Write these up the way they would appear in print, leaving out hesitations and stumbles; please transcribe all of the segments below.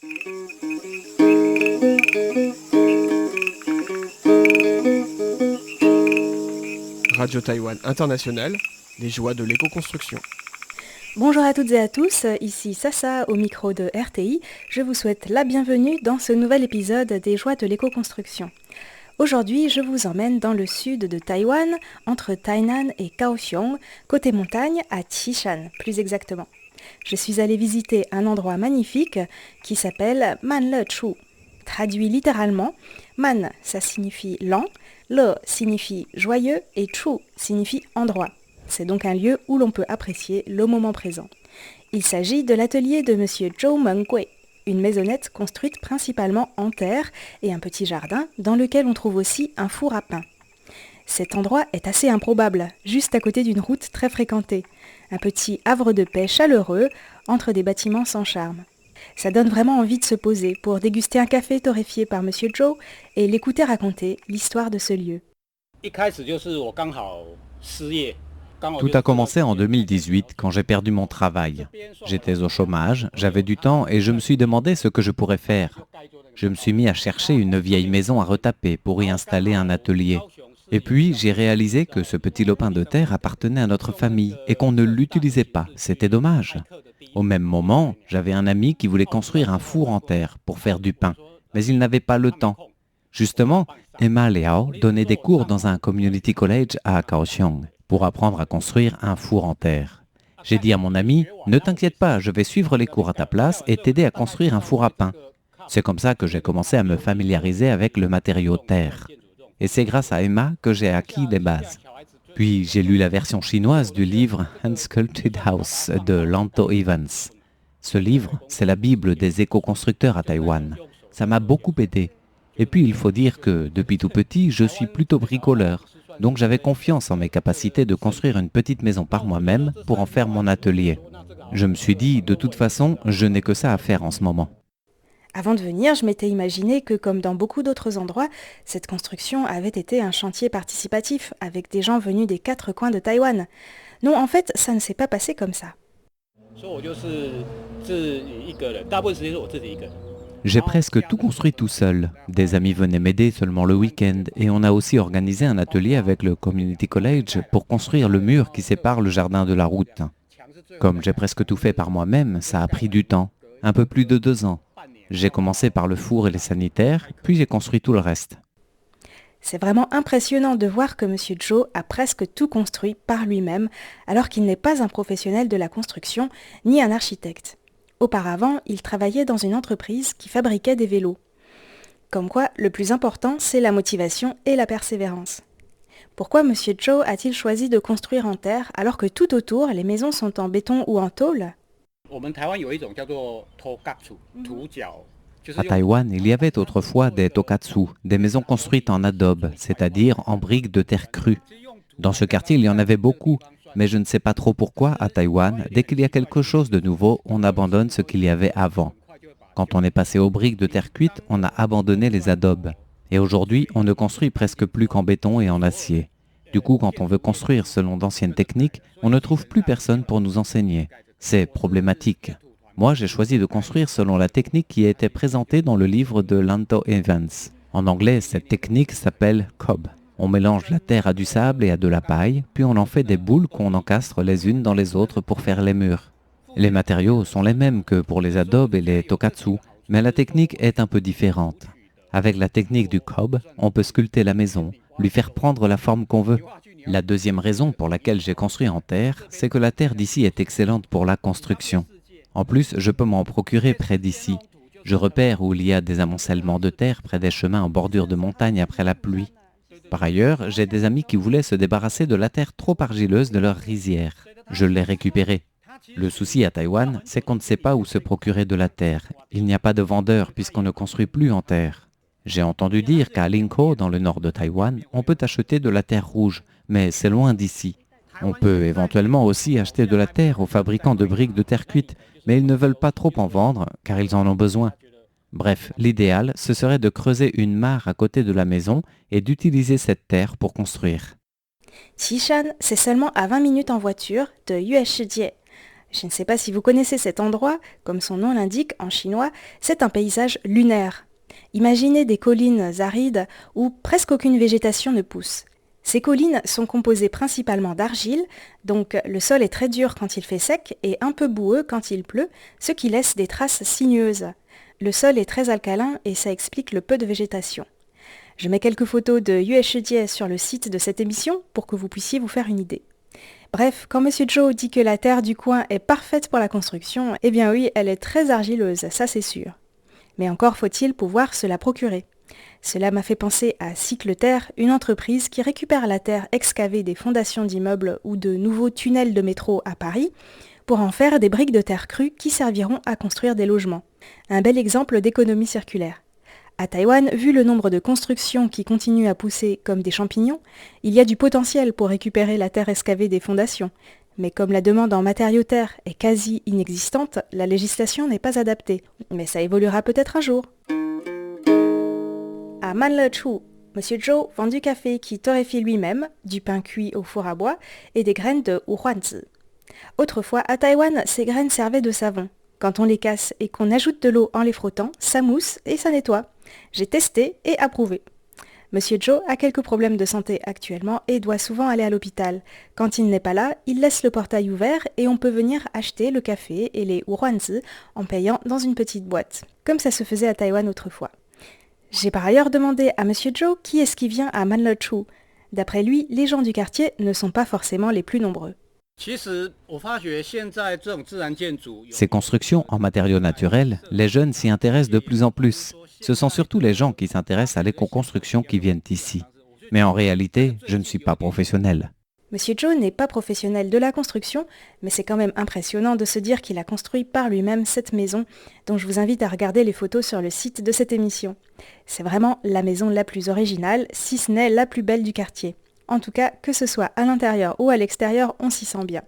Radio Taïwan International, les joies de l'éco-construction. Bonjour à toutes et à tous, ici Sasa au micro de RTI. Je vous souhaite la bienvenue dans ce nouvel épisode des joies de l'éco-construction. Aujourd'hui, je vous emmène dans le sud de Taïwan, entre Tainan et Kaohsiung, côté montagne, à Qishan plus exactement. Je suis allée visiter un endroit magnifique qui s'appelle Manlechu. Traduit littéralement, Man ça signifie lent, Le signifie joyeux et Chu signifie endroit. C'est donc un lieu où l'on peut apprécier le moment présent. Il s'agit de l'atelier de Monsieur Zhou Mengui, une maisonnette construite principalement en terre et un petit jardin dans lequel on trouve aussi un four à pain. Cet endroit est assez improbable, juste à côté d'une route très fréquentée. Un petit havre de paix chaleureux entre des bâtiments sans charme. Ça donne vraiment envie de se poser pour déguster un café torréfié par Monsieur Zhou et l'écouter raconter l'histoire de ce lieu. Tout a commencé en 2018 quand j'ai perdu mon travail. J'étais au chômage, j'avais du temps et je me suis demandé ce que je pourrais faire. Je me suis mis à chercher une vieille maison à retaper pour y installer un atelier. Et puis j'ai réalisé que ce petit lopin de terre appartenait à notre famille et qu'on ne l'utilisait pas. C'était dommage. Au même moment, j'avais un ami qui voulait construire un four en terre pour faire du pain, mais il n'avait pas le temps. Justement, Emma Liao donnait des cours dans un community college à Kaohsiung pour apprendre à construire un four en terre. J'ai dit à mon ami, ne t'inquiète pas, je vais suivre les cours à ta place et t'aider à construire un four à pain. C'est comme ça que j'ai commencé à me familiariser avec le matériau terre. Et c'est grâce à Emma que j'ai acquis les bases. Puis j'ai lu la version chinoise du livre Unsculpted House de Lanto Evans. Ce livre, c'est la Bible des éco-constructeurs à Taïwan. Ça m'a beaucoup aidé. Et puis il faut dire que depuis tout petit, je suis plutôt bricoleur. Donc j'avais confiance en mes capacités de construire une petite maison par moi-même pour en faire mon atelier. Je me suis dit, de toute façon, je n'ai que ça à faire en ce moment. Avant de venir, je m'étais imaginé que, comme dans beaucoup d'autres endroits, cette construction avait été un chantier participatif, avec des gens venus des 4 coins de Taïwan. Non, en fait, ça ne s'est pas passé comme ça. J'ai presque tout construit tout seul. Des amis venaient m'aider seulement le week-end et on a aussi organisé un atelier avec le Community College pour construire le mur qui sépare le jardin de la route. Comme j'ai presque tout fait par moi-même, ça a pris du temps, un peu plus de 2 ans. J'ai commencé par le four et les sanitaires, puis j'ai construit tout le reste. C'est vraiment impressionnant de voir que M. Zhou a presque tout construit par lui-même, alors qu'il n'est pas un professionnel de la construction ni un architecte. Auparavant, il travaillait dans une entreprise qui fabriquait des vélos. Comme quoi, le plus important, c'est la motivation et la persévérance. Pourquoi M. Zhou a-t-il choisi de construire en terre alors que tout autour, les maisons sont en béton ou en tôle ? À Taïwan, il y avait autrefois des tokatsu, des maisons construites en adobe, c'est-à-dire en briques de terre crue. Dans ce quartier, il y en avait beaucoup, mais je ne sais pas trop pourquoi, à Taïwan, dès qu'il y a quelque chose de nouveau, on abandonne ce qu'il y avait avant. Quand on est passé aux briques de terre cuite, on a abandonné les adobes. Et aujourd'hui, on ne construit presque plus qu'en béton et en acier. Du coup, quand on veut construire selon d'anciennes techniques, on ne trouve plus personne pour nous enseigner. C'est problématique. Moi, j'ai choisi de construire selon la technique qui était présentée dans le livre de Lanto Evans. En anglais, cette technique s'appelle cob. On mélange la terre à du sable et à de la paille, puis on en fait des boules qu'on encastre les unes dans les autres pour faire les murs. Les matériaux sont les mêmes que pour les adobes et les tokatsu, mais la technique est un peu différente. Avec la technique du cob, on peut sculpter la maison, lui faire prendre la forme qu'on veut. La deuxième raison pour laquelle j'ai construit en terre, c'est que la terre d'ici est excellente pour la construction. En plus, je peux m'en procurer près d'ici. Je repère où il y a des amoncellements de terre près des chemins en bordure de montagne après la pluie. Par ailleurs, j'ai des amis qui voulaient se débarrasser de la terre trop argileuse de leur rizière. Je l'ai récupérée. Le souci à Taïwan, c'est qu'on ne sait pas où se procurer de la terre. Il n'y a pas de vendeur puisqu'on ne construit plus en terre. J'ai entendu dire qu'à Linkou, dans le nord de Taïwan, on peut acheter de la terre rouge, mais c'est loin d'ici. On peut éventuellement aussi acheter de la terre aux fabricants de briques de terre cuite, mais ils ne veulent pas trop en vendre car ils en ont besoin. Bref, l'idéal, ce serait de creuser une mare à côté de la maison et d'utiliser cette terre pour construire. Qishan, c'est seulement à 20 minutes en voiture de Yueshijie. Je ne sais pas si vous connaissez cet endroit, comme son nom l'indique en chinois, c'est un paysage lunaire. Imaginez des collines arides où presque aucune végétation ne pousse. Ces collines sont composées principalement d'argile, donc le sol est très dur quand il fait sec et un peu boueux quand il pleut, ce qui laisse des traces sinueuses. Le sol est très alcalin et ça explique le peu de végétation. Je mets quelques photos de Yue Shijie sur le site de cette émission pour que vous puissiez vous faire une idée. Bref, quand Monsieur Zhou dit que la terre du coin est parfaite pour la construction, eh bien oui, elle est très argileuse, ça c'est sûr. Mais encore faut-il pouvoir se la procurer. Cela m'a fait penser à Cycleterre, une entreprise qui récupère la terre excavée des fondations d'immeubles ou de nouveaux tunnels de métro à Paris pour en faire des briques de terre crue qui serviront à construire des logements. Un bel exemple d'économie circulaire. À Taïwan, vu le nombre de constructions qui continuent à pousser comme des champignons, il y a du potentiel pour récupérer la terre excavée des fondations. Mais comme la demande en matériaux terre est quasi inexistante, la législation n'est pas adaptée. Mais ça évoluera peut-être un jour. À Manlechu, Monsieur Zhou vend du café qui torréfie lui-même, du pain cuit au four à bois et des graines de Wuhuanzi. Autrefois, à Taïwan, ces graines servaient de savon. Quand on les casse et qu'on ajoute de l'eau en les frottant, ça mousse et ça nettoie. J'ai testé et approuvé. Monsieur Zhou a quelques problèmes de santé actuellement et doit souvent aller à l'hôpital. Quand il n'est pas là, il laisse le portail ouvert et on peut venir acheter le café et les Wuhuanzi en payant dans une petite boîte, comme ça se faisait à Taïwan autrefois. J'ai par ailleurs demandé à Monsieur Zhou qui est-ce qui vient à Manlechu. D'après lui, les gens du quartier ne sont pas forcément les plus nombreux. Ces constructions en matériaux naturels, les jeunes s'y intéressent de plus en plus. Ce sont surtout les gens qui s'intéressent à l'éco-construction qui viennent ici. Mais en réalité, je ne suis pas professionnel. Monsieur Zhou n'est pas professionnel de la construction, mais c'est quand même impressionnant de se dire qu'il a construit par lui-même cette maison, dont je vous invite à regarder les photos sur le site de cette émission. C'est vraiment la maison la plus originale, si ce n'est la plus belle du quartier. En tout cas, que ce soit à l'intérieur ou à l'extérieur, on s'y sent bien.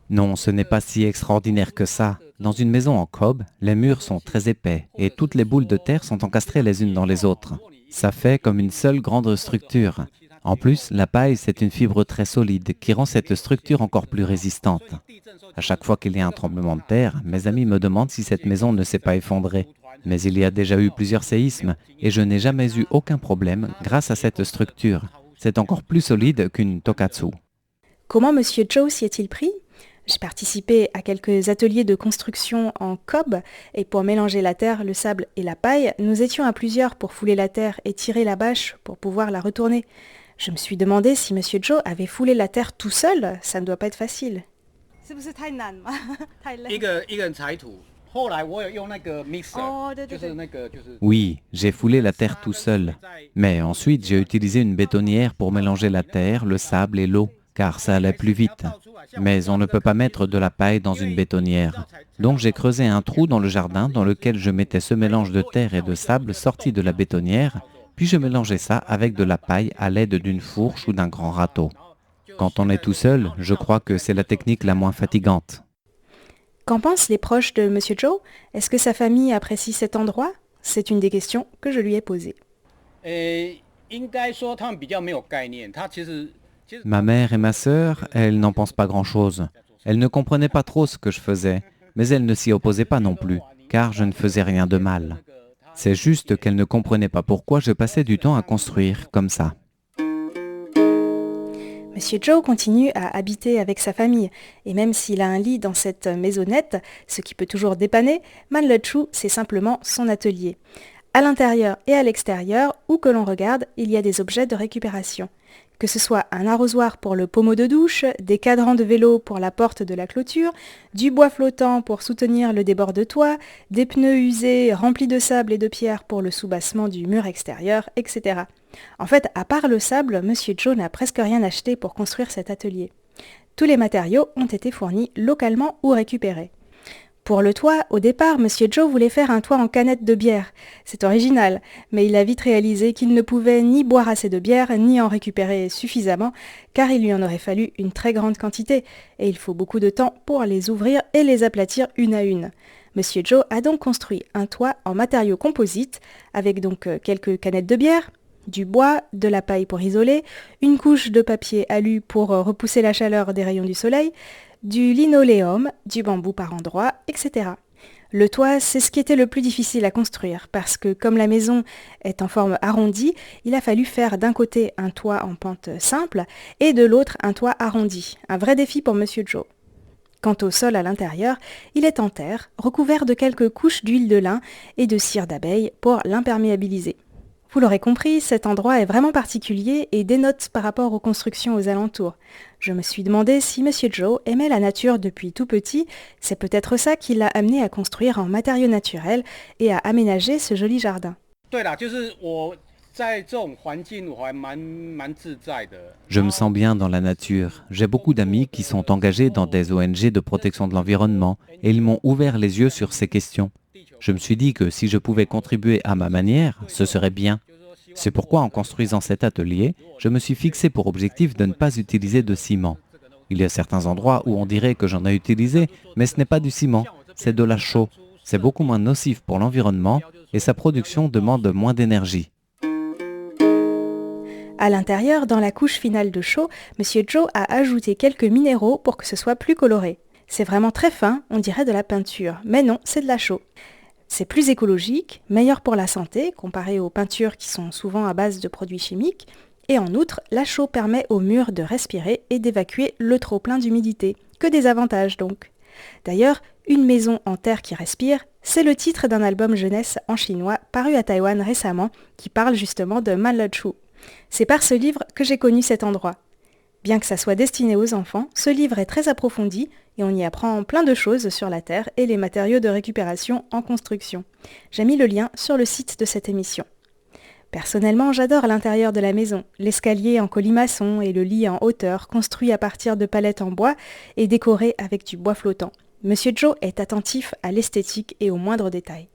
Non, ce n'est pas si extraordinaire que ça. Dans une maison en cob, les murs sont très épais et toutes les boules de terre sont encastrées les unes dans les autres. Ça fait comme une seule grande structure. En plus, la paille, c'est une fibre très solide qui rend cette structure encore plus résistante. À chaque fois qu'il y a un tremblement de terre, mes amis me demandent si cette maison ne s'est pas effondrée. Mais il y a déjà eu plusieurs séismes et je n'ai jamais eu aucun problème grâce à cette structure. C'est encore plus solide qu'une tokatsu. Comment Monsieur Zhou s'y est-il pris ? J'ai participé à quelques ateliers de construction en cob et pour mélanger la terre, le sable et la paille, nous étions à plusieurs pour fouler la terre et tirer la bâche pour pouvoir la retourner. Je me suis demandé si Monsieur Zhou avait foulé la terre tout seul, ça ne doit pas être facile. Oui, j'ai foulé la terre tout seul. Mais ensuite, j'ai utilisé une bétonnière pour mélanger la terre, le sable et l'eau, car ça allait plus vite. Mais on ne peut pas mettre de la paille dans une bétonnière. Donc j'ai creusé un trou dans le jardin dans lequel je mettais ce mélange de terre et de sable sorti de la bétonnière, puis je mélangeais ça avec de la paille à l'aide d'une fourche ou d'un grand râteau. Quand on est tout seul, je crois que c'est la technique la moins fatigante. Qu'en pensent les proches de Monsieur Zhou ? Est-ce que sa famille apprécie cet endroit ? C'est une des questions que je lui ai posées. Ma mère et ma sœur, elles n'en pensent pas grand-chose. Elles ne comprenaient pas trop ce que je faisais, mais elles ne s'y opposaient pas non plus, car je ne faisais rien de mal. C'est juste qu'elles ne comprenaient pas pourquoi je passais du temps à construire comme ça. Monsieur Zhou continue à habiter avec sa famille, et même s'il a un lit dans cette maisonnette, ce qui peut toujours dépanner, Manlechu, c'est simplement son atelier. À l'intérieur et à l'extérieur, où que l'on regarde, il y a des objets de récupération. Que ce soit un arrosoir pour le pommeau de douche, des cadrans de vélo pour la porte de la clôture, du bois flottant pour soutenir le débord de toit, des pneus usés remplis de sable et de pierres pour le soubassement du mur extérieur, etc. En fait, à part le sable, Monsieur Zhou n'a presque rien acheté pour construire cet atelier. Tous les matériaux ont été fournis localement ou récupérés. Pour le toit, au départ, Monsieur Zhou voulait faire un toit en canette de bière. C'est original, mais il a vite réalisé qu'il ne pouvait ni boire assez de bière, ni en récupérer suffisamment, car il lui en aurait fallu une très grande quantité, et il faut beaucoup de temps pour les ouvrir et les aplatir une à une. Monsieur Zhou a donc construit un toit en matériaux composites, avec donc quelques canettes de bière, Du bois, de la paille pour isoler, une couche de papier alu pour repousser la chaleur des rayons du soleil, du linoléum, du bambou par endroits, etc. Le toit, c'est ce qui était le plus difficile à construire, parce que comme la maison est en forme arrondie, il a fallu faire d'un côté un toit en pente simple et de l'autre un toit arrondi. Un vrai défi pour Monsieur Joe. Quant au sol à l'intérieur, il est en terre, recouvert de quelques couches d'huile de lin et de cire d'abeille pour l'imperméabiliser. Vous l'aurez compris, cet endroit est vraiment particulier et dénote par rapport aux constructions aux alentours. Je me suis demandé si Monsieur Joe aimait la nature depuis tout petit, c'est peut-être ça qui l'a amené à construire en matériaux naturels et à aménager ce joli jardin. Je me sens bien dans la nature. J'ai beaucoup d'amis qui sont engagés dans des ONG de protection de l'environnement et ils m'ont ouvert les yeux sur ces questions. Je me suis dit que si je pouvais contribuer à ma manière, ce serait bien. C'est pourquoi en construisant cet atelier, je me suis fixé pour objectif de ne pas utiliser de ciment. Il y a certains endroits où on dirait que j'en ai utilisé, mais ce n'est pas du ciment, c'est de la chaux. C'est beaucoup moins nocif pour l'environnement et sa production demande moins d'énergie. À l'intérieur, dans la couche finale de chaux, Monsieur Joe a ajouté quelques minéraux pour que ce soit plus coloré. C'est vraiment très fin, on dirait de la peinture, mais non, c'est de la chaux. C'est plus écologique, meilleur pour la santé, comparé aux peintures qui sont souvent à base de produits chimiques, et en outre, la chaux permet aux murs de respirer et d'évacuer le trop-plein d'humidité. Que des avantages donc. D'ailleurs, Une maison en terre qui respire, c'est le titre d'un album jeunesse en chinois paru à Taïwan récemment qui parle justement de Manlechu. C'est par ce livre que j'ai connu cet endroit. Bien que ça soit destiné aux enfants, ce livre est très approfondi et on y apprend plein de choses sur la terre et les matériaux de récupération en construction. J'ai mis le lien sur le site de cette émission. Personnellement, j'adore l'intérieur de la maison, l'escalier en colimaçon et le lit en hauteur construit à partir de palettes en bois et décoré avec du bois flottant. Monsieur Joe est attentif à l'esthétique et aux moindres détails.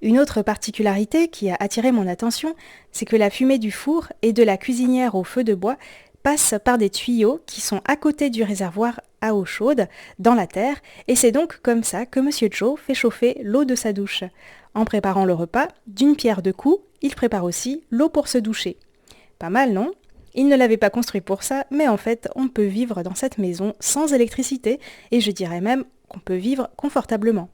Une autre particularité qui a attiré mon attention, c'est que la fumée du four et de la cuisinière au feu de bois passe par des tuyaux qui sont à côté du réservoir à eau chaude, dans la terre, et c'est donc comme ça que Monsieur Joe fait chauffer l'eau de sa douche. En préparant le repas, d'une pierre deux coups, il prépare aussi l'eau pour se doucher. Pas mal, non ? Il ne l'avait pas construit pour ça, mais en fait, on peut vivre dans cette maison sans électricité, et je dirais même qu'on peut vivre confortablement.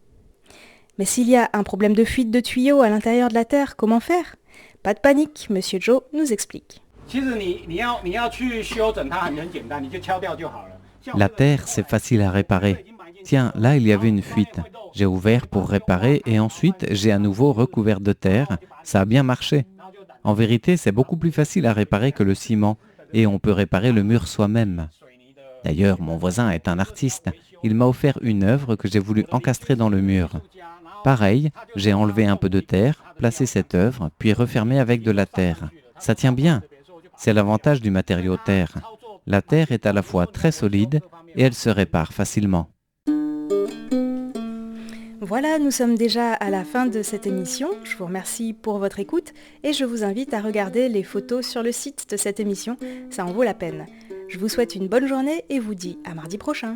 Mais s'il y a un problème de fuite de tuyaux à l'intérieur de la terre, comment faire ? Pas de panique, Monsieur Joe nous explique. La terre, c'est facile à réparer. Tiens, là, il y avait une fuite. J'ai ouvert pour réparer et ensuite, j'ai à nouveau recouvert de terre. Ça a bien marché. En vérité, c'est beaucoup plus facile à réparer que le ciment et on peut réparer le mur soi-même. D'ailleurs, mon voisin est un artiste. Il m'a offert une œuvre que j'ai voulu encastrer dans le mur. Pareil, j'ai enlevé un peu de terre, placé cette œuvre, puis refermé avec de la terre. Ça tient bien. C'est l'avantage du matériau terre. La terre est à la fois très solide et elle se répare facilement. Voilà, nous sommes déjà à la fin de cette émission. Je vous remercie pour votre écoute et je vous invite à regarder les photos sur le site de cette émission. Ça en vaut la peine. Je vous souhaite une bonne journée et vous dis à mardi prochain.